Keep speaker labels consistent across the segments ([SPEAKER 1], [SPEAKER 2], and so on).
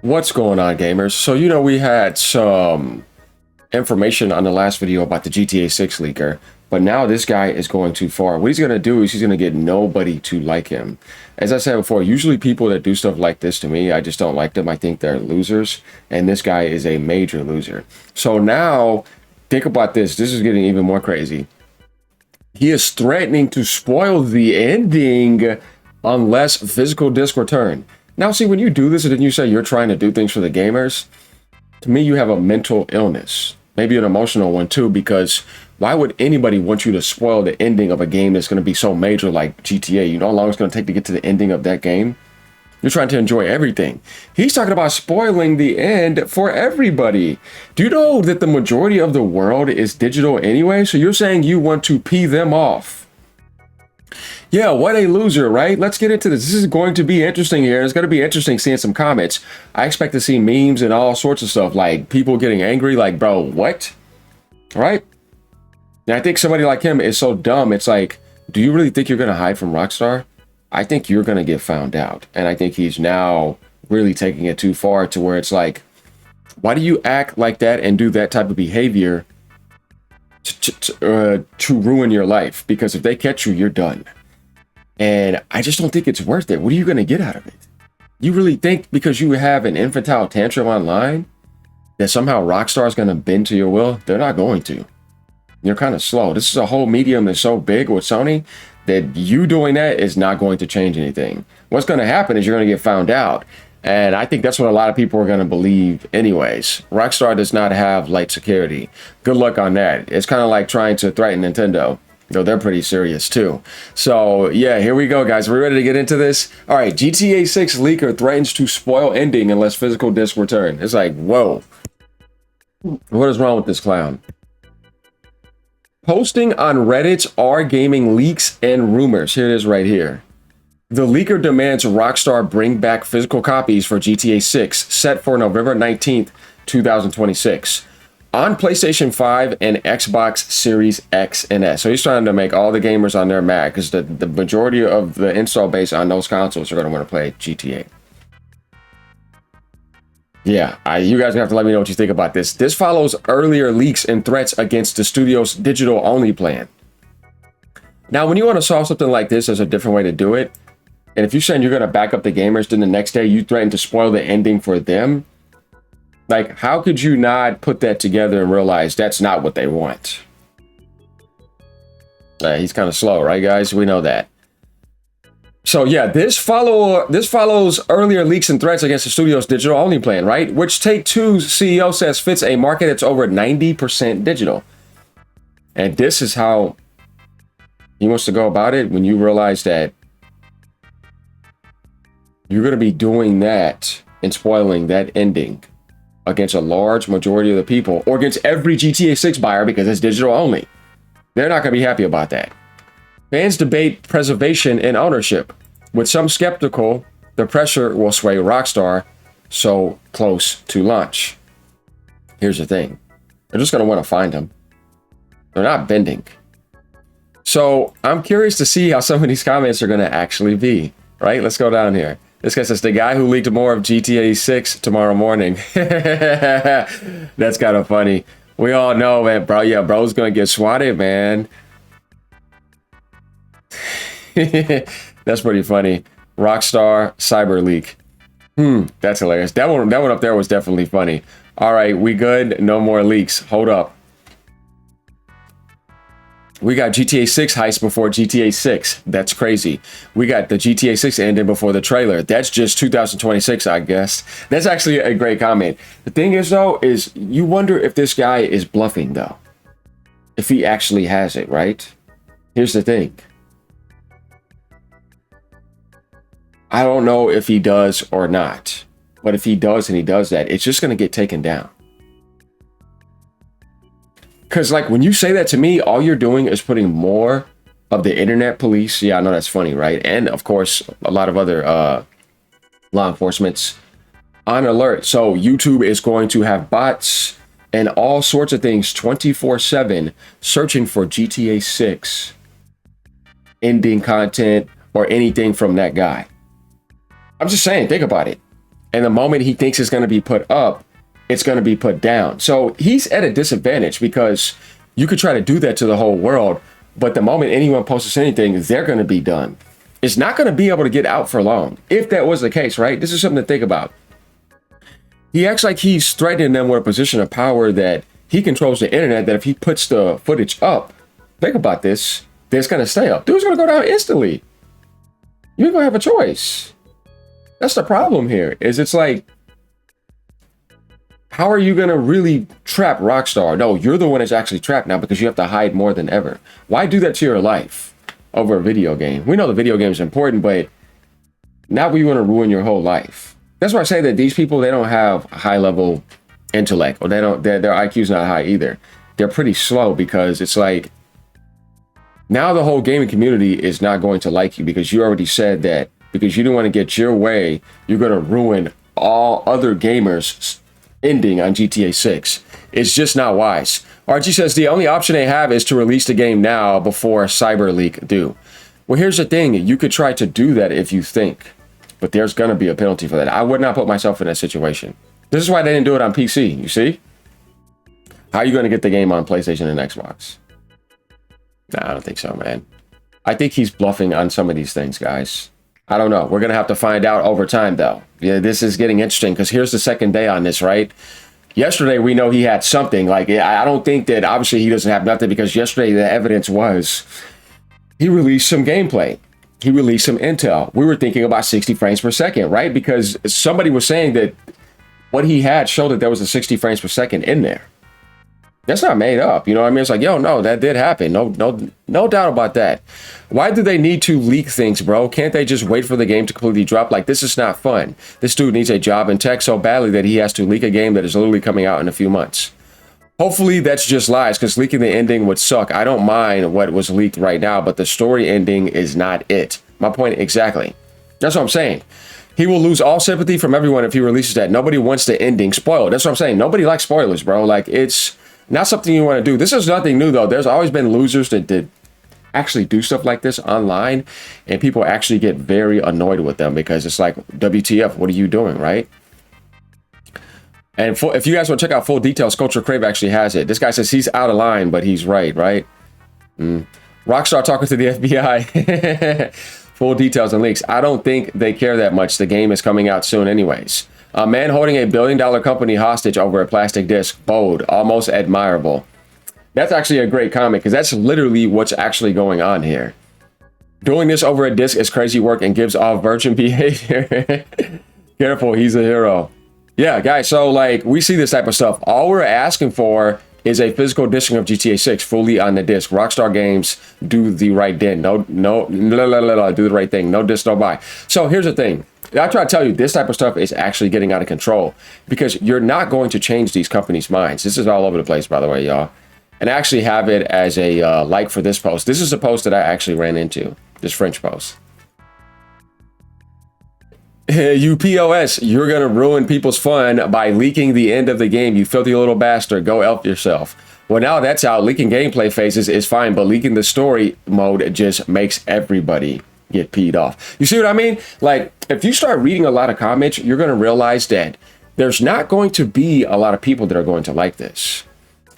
[SPEAKER 1] What's going on, gamers? So, we had some information on the last video about the GTA 6 leaker, but now this guy is going too far. What he's going to do is he's going to get nobody to like him. As I said before, usually people that do stuff like this to me, I just don't like them. I think they're losers, and this guy is a major loser. So now, think about this. This is getting even more crazy. He is threatening to spoil the ending unless physical disc return. Now, see, when you do this and then you say you're trying to do things for the gamers, to me, you have a mental illness, maybe an emotional one too, because why would anybody want you to spoil the ending of a game that's going to be so major like GTA? You know how long it's going to take to get to the ending of that game? You're trying to enjoy everything. He's talking about spoiling the end for everybody. Do you know that the majority of the world is digital anyway? So you're saying you want to pee them off. Yeah, what a loser, right? Let's get into this. This is going to be interesting here. It's going to be interesting seeing some comments. I expect to see memes and all sorts of stuff, like people getting angry, like, bro, what? Right? And I think somebody like him is so dumb. It's like, do you really think you're going to hide from Rockstar? I think you're going to get found out. And I think he's now really taking it too far to where it's like, why do you act like that and do that type of behavior to ruin your life? Because if they catch you, you're done. And I just don't think it's worth it. What are you going to get out of it? You really think because you have an infantile tantrum online that somehow Rockstar is going to bend to your will? They're not going to. You're kind of slow. This is a whole medium that's so big with Sony that you doing that is not going to change anything. What's going to happen is you're going to get found out. And I think that's what a lot of people are going to believe anyways. Rockstar does not have light security. Good luck on that. It's kind of like trying to threaten Nintendo. Though they're pretty serious too. So yeah, here we go, guys. Are we ready to get into this? All right, GTA 6 leaker threatens to spoil ending unless physical disc return. It's like, whoa. What is wrong with this clown? Posting on Reddit's R Gaming leaks and rumors. Here it is right here. The leaker demands Rockstar bring back physical copies for GTA 6, set for November 19th, 2026. On PlayStation 5 and Xbox Series X and S. So he's trying to make all the gamers on there mad because the majority of the install base on those consoles are going to want to play GTA. Yeah, you guys have to let me know what you think about this. This follows earlier leaks and threats against the studio's digital-only plan. Now, when you want to solve something like this, there's a different way to do it. And if you're saying you're going to back up the gamers, then the next day you threaten to spoil the ending for them, like, how could you not put that together and realize that's not what they want? He's kind of slow, right, guys? We know that. So, yeah, this follows earlier leaks and threats against the studio's digital-only plan, right? Which Take-Two's CEO says fits a market that's over 90% digital. And this is how he wants to go about it when you realize that you're going to be doing that and spoiling that ending against a large majority of the people, or against every GTA 6 buyer because it's digital only. They're not going to be happy about that. Fans debate preservation and ownership. With some skeptical, the pressure will sway Rockstar so close to launch. Here's the thing. They're just going to want to find him. They're not bending. So I'm curious to see how some of these comments are going to actually be, right? Let's go down here. This guy says, the guy who leaked more of GTA 6 tomorrow morning. That's kind of funny. We all know, man, bro. Yeah, bro's going to get swatted, man. That's pretty funny. Rockstar Cyber Leak. That's hilarious. That one up there was definitely funny. All right, we good? No more leaks. Hold up. We got GTA 6 heist before GTA 6. That's crazy. We got the GTA 6 ending before the trailer. That's just 2026, I guess. That's actually a great comment. The thing is, though, is you wonder if this guy is bluffing, though. If he actually has it, right? Here's the thing. I don't know if he does or not. But if he does and he does that, it's just going to get taken down. Because, like, when you say that to me, all you're doing is putting more of the internet police. Yeah, I know that's funny, right? And, of course, a lot of other law enforcements on alert. So YouTube is going to have bots and all sorts of things 24/7 searching for GTA 6 ending content or anything from that guy. I'm just saying, think about it. And the moment he thinks it's going to be put up, it's going to be put down. So he's at a disadvantage because you could try to do that to the whole world, but the moment anyone posts anything, they're going to be done. It's not going to be able to get out for long. If that was the case, right? This is something to think about. He acts like he's threatening them with a position of power that he controls the internet, that if he puts the footage up, think about this, it's going to stay up. Dude's going to go down instantly. You ain't going to have a choice. That's the problem here, is it's like, how are you going to really trap Rockstar? No, you're the one that's actually trapped now because you have to hide more than ever. Why do that to your life over a video game? We know the video game is important, but now we want to ruin your whole life. That's why I say that these people, they don't have high level intellect, or their IQ's not high either. They're pretty slow because it's like, now the whole gaming community is not going to like you because you already said that because you didn't want to get your way, you're going to ruin all other gamers' ending on GTA 6. It's just not wise. Archie says the only option they have is to release the game now before CyberLeak do. Well, here's the thing. You could try to do that if you think, but there's going to be a penalty for that. I would not put myself in that situation. This is why they didn't do it on PC, you see? How are you going to get the game on PlayStation and Xbox? Nah, I don't think so, man. I think he's bluffing on some of these things, guys. I don't know. We're going to have to find out over time, though. Yeah, this is getting interesting because here's the second day on this, right? Yesterday, we know he had something. Like, I don't think that obviously he doesn't have nothing because yesterday the evidence was he released some gameplay. He released some intel. We were thinking about 60 frames per second, right? Because somebody was saying that what he had showed that there was a 60 frames per second in there. That's not made up. You know what I mean? It's like, yo, no, that did happen. No doubt about that. Why do they need to leak things, bro? Can't they just wait for the game to completely drop? Like, this is not fun. This dude needs a job in tech so badly that he has to leak a game that is literally coming out in a few months. Hopefully that's just lies, because leaking the ending would suck. I don't mind what was leaked right now, but the story ending is not it. My point exactly. That's what I'm saying. He will lose all sympathy from everyone if he releases that. Nobody wants the ending spoiled. That's what I'm saying. Nobody likes spoilers, bro. Like, it's not something you want to do. This is nothing new, though. There's always been losers that did actually do stuff like this online, and people actually get very annoyed with them because it's like, WTF, what are you doing, right? And if you guys want to check out full details, Culture Crave actually has it. This guy says he's out of line, but he's right? Rockstar talking to the FBI. Full details and leaks. I don't think they care that much. The game is coming out soon anyways. A man holding a billion-dollar company hostage over a plastic disc. Bold. Almost admirable. That's actually a great comment because that's literally what's actually going on here. Doing this over a disc is crazy work and gives off virgin behavior. Careful, he's a hero. Yeah, guys, so like we see this type of stuff. All we're asking for is a physical disking of GTA 6 fully on the disc. Rockstar Games, do the right thing. Do the right thing. No disc, no buy. So here's the thing. I try to tell you, this type of stuff is actually getting out of control because you're not going to change these companies' minds. This is all over the place, by the way, y'all. And I actually have it as a like for this post. This is a post that I actually ran into, this French post. You POS, you're going to ruin people's fun by leaking the end of the game. You filthy little bastard. Go elf yourself. Well, now that's out. Leaking gameplay phases is fine, but leaking the story mode just makes everybody get peed off. You see what I mean? Like, if you start reading a lot of comments, you're going to realize that there's not going to be a lot of people that are going to like this.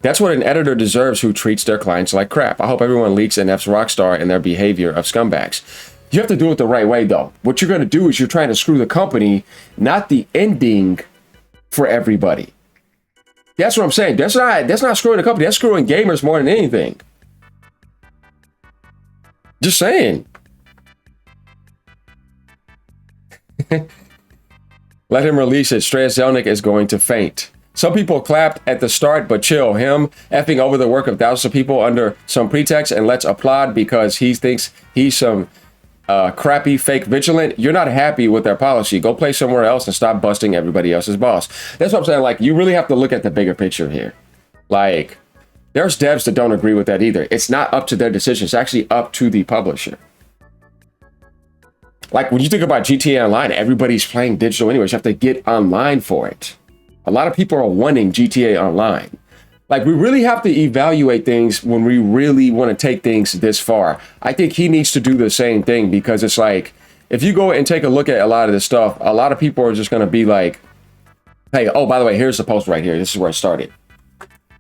[SPEAKER 1] That's what an editor deserves who treats their clients like crap. I hope everyone leaks and F's Rockstar and their behavior of scumbags. You have to do it the right way, though. What you're going to do is you're trying to screw the company, not the ending for everybody. That's what I'm saying. That's not screwing the company. That's screwing gamers more than anything. Just saying. Let him release it. Strayed Zelnick is going to faint. Some people clapped at the start, but chill. Him effing over the work of thousands of people under some pretext, and let's applaud because he thinks he's some crappy fake vigilant. You're not happy with their policy. Go play somewhere else and stop busting everybody else's balls. That's what I'm saying. Like, you really have to look at the bigger picture here. Like, there's devs that don't agree with that either. It's not up to their decision. It's actually up to the publisher. Like, when you think about GTA Online, everybody's playing digital anyways. You have to get online for it. A lot of people are wanting GTA Online. Like, we really have to evaluate things when we really want to take things this far. I think he needs to do the same thing because it's like, if you go and take a look at a lot of this stuff, a lot of people are just going to be like, hey, oh, by the way, here's the post right here. This is where it started.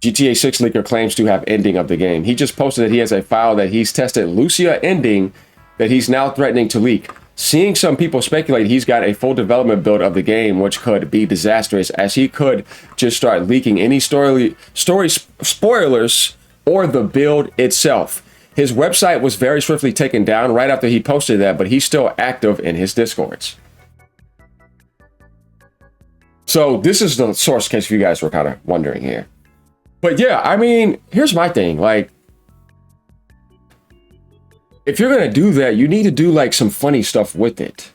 [SPEAKER 1] GTA 6 leaker claims to have ending of the game. He just posted that he has a file that he's tested Lucia ending that he's now threatening to leak. Seeing some people speculate he's got a full development build of the game, which could be disastrous, as he could just start leaking any story spoilers or the build itself. His website was very swiftly taken down right after he posted that, but he's still active in his Discords. So this is the source case if you guys were kind of wondering here. But yeah, I mean, here's my thing. Like, if you're going to do that, you need to do like some funny stuff with it.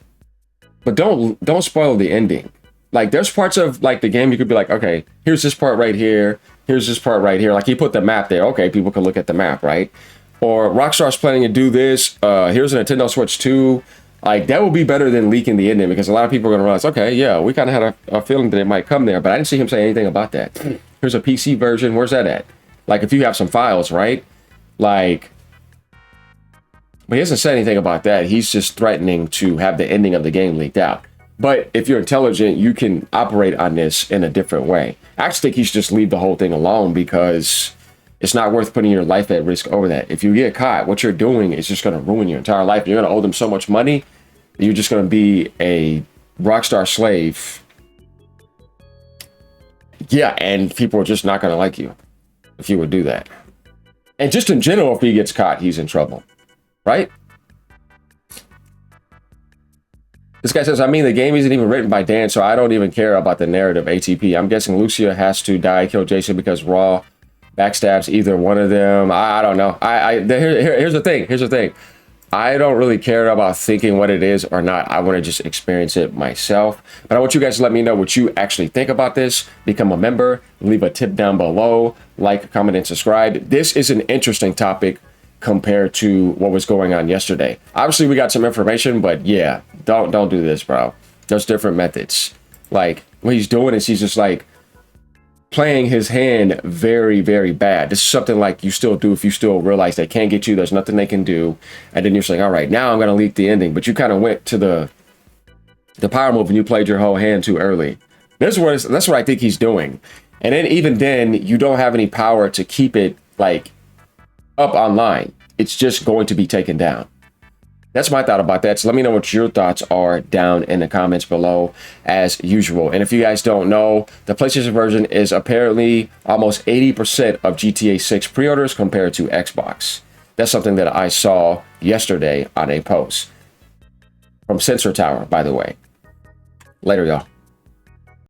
[SPEAKER 1] But don't spoil the ending. Like, there's parts of like the game you could be like, okay, here's this part right here. Here's this part right here. Like, he put the map there. Okay, people can look at the map, right? Or Rockstar's planning to do this. Here's a Nintendo Switch 2. Like, that would be better than leaking the ending, because a lot of people are going to realize, okay, yeah, we kind of had a feeling that it might come there, but I didn't see him say anything about that. Here's a PC version. Where's that at? Like, if you have some files, right? Like, but he hasn't said anything about that. He's just threatening to have the ending of the game leaked out. But if you're intelligent, you can operate on this in a different way. I actually think you should just leave the whole thing alone, because it's not worth putting your life at risk over that. If you get caught, what you're doing is just going to ruin your entire life. You're going to owe them so much money. You're just going to be a Rockstar slave. Yeah, and people are just not going to like you if you would do that. And just in general, if he gets caught, he's in trouble, right? This guy says, I mean, the game isn't even written by Dan, so I don't even care about the narrative ATP. I'm guessing Lucia has to die, kill Jason, because Raw backstabs either one of them. I don't know. Here's the thing. Here's the thing. I don't really care about thinking what it is or not. I want to just experience it myself. But I want you guys to let me know what you actually think about this. Become a member. Leave a tip down below. Like, comment, and subscribe. This is an interesting topic compared to what was going on yesterday. Obviously, we got some information, but yeah, don't do this, bro. There's different methods. Like, what he's doing is he's just like playing his hand very, very bad. This is something like you still do if you still realize they can't get you, there's nothing they can do, and then you're saying, all right, now I'm going to leak the ending, but you kind of went to the power move and you played your whole hand too early. That's what I think he's doing. And then even then, you don't have any power to keep it like up online. It's just going to be taken down. That's my thought about that. So let me know what your thoughts are down in the comments below as usual. And if you guys don't know, the PlayStation version is apparently almost 80% of GTA 6 pre-orders compared to Xbox. That's something that I saw yesterday on a post from Sensor Tower, by the way. Later, y'all.